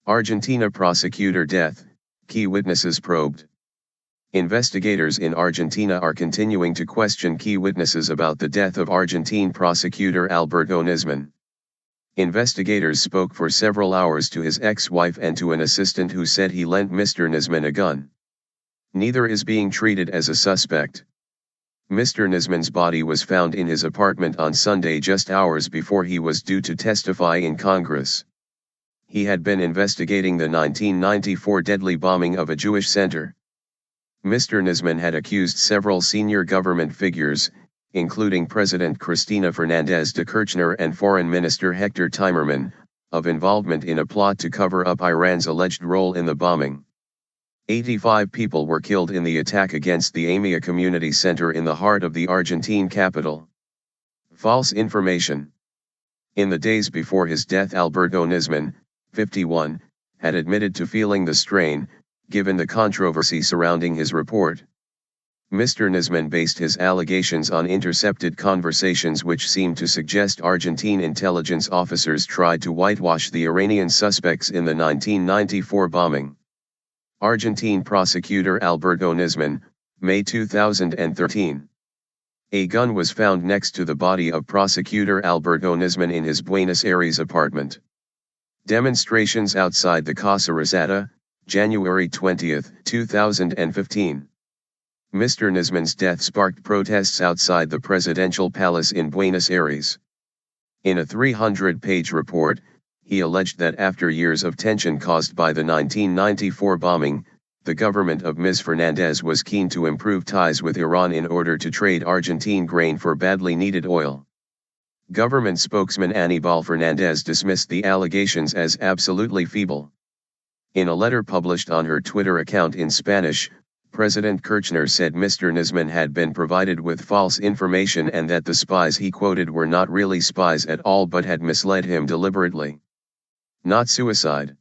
Argentina prosecutor death, key witnesses probed. Investigators in Argentina are continuing to question key witnesses about the death of Argentine prosecutor Alberto Nisman. Investigators spoke for several hours to his ex-wife and to an assistant who said he lent Mr. Nisman a gun. Neither is being treated as a suspect. Mr. Nisman's body was found in his apartment on Sunday just hours before he was due to testify in Congress. He had been investigating the 1994 deadly bombing of a Jewish center. Mr. Nisman had accused several senior government figures, including President Cristina Fernández de Kirchner and Foreign Minister Hector Timerman, of involvement in a plot to cover up Iran's alleged role in the bombing. 85 people were killed in the attack against the AMIA Community Center in the heart of the Argentine capital. False information. In the days before his death, Alberto Nisman, 51, had admitted to feeling the strain, given the controversy surrounding his report. Mr. Nisman based his allegations on intercepted conversations which seemed to suggest Argentine intelligence officers tried to whitewash the Iranian suspects in the 1994 bombing. Argentine prosecutor Alberto Nisman, May 2013. A gun was found next to the body of prosecutor Alberto Nisman in his Buenos Aires apartment. Demonstrations outside the Casa Rosada, January 20, 2015. Mr. Nisman's death sparked protests outside the presidential palace in Buenos Aires. In a 300-page report, he alleged that after years of tension caused by the 1994 bombing, the government of Ms. Fernández was keen to improve ties with Iran in order to trade Argentine grain for badly needed oil. Government spokesman Aníbal Fernández dismissed the allegations as absolutely feeble. In a letter published on her Twitter account in Spanish, President Kirchner said Mr. Nisman had been provided with false information and that the spies he quoted were not really spies at all but had misled him deliberately. Not suicide.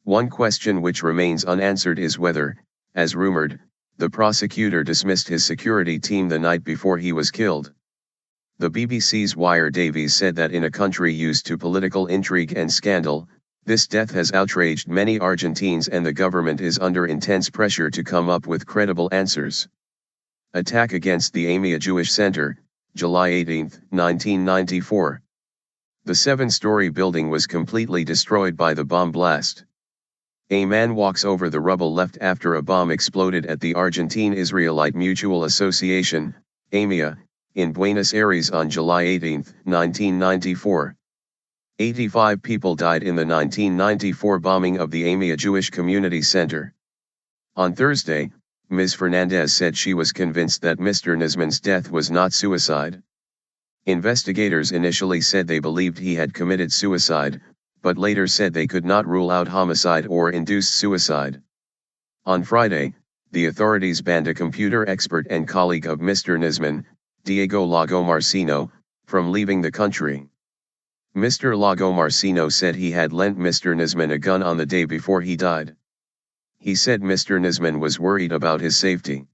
One question which remains unanswered is whether, as rumored, the prosecutor dismissed his security team the night before he was killed. The BBC's Wire Davies said that in a country used to political intrigue and scandal, this death has outraged many Argentines and the government is under intense pressure to come up with credible answers. Attack against the AMIA Jewish Center, July 18, 1994. The 7-story building was completely destroyed by the bomb blast. A man walks over the rubble left after a bomb exploded at the Argentine Israelite Mutual Association, AMIA, in Buenos Aires on July 18, 1994. 85 people died in the 1994 bombing of the AMIA Jewish Community Center. On Thursday, Ms. Fernández said she was convinced that Mr. Nisman's death was not suicide. Investigators initially said they believed he had committed suicide, but later said they could not rule out homicide or induced suicide. On Friday, the authorities banned a computer expert and colleague of Mr. Nisman, Diego Lagomarsino, from leaving the country. Mr. Lagomarsino said he had lent Mr. Nisman a gun on the day before he died. He said Mr. Nisman was worried about his safety.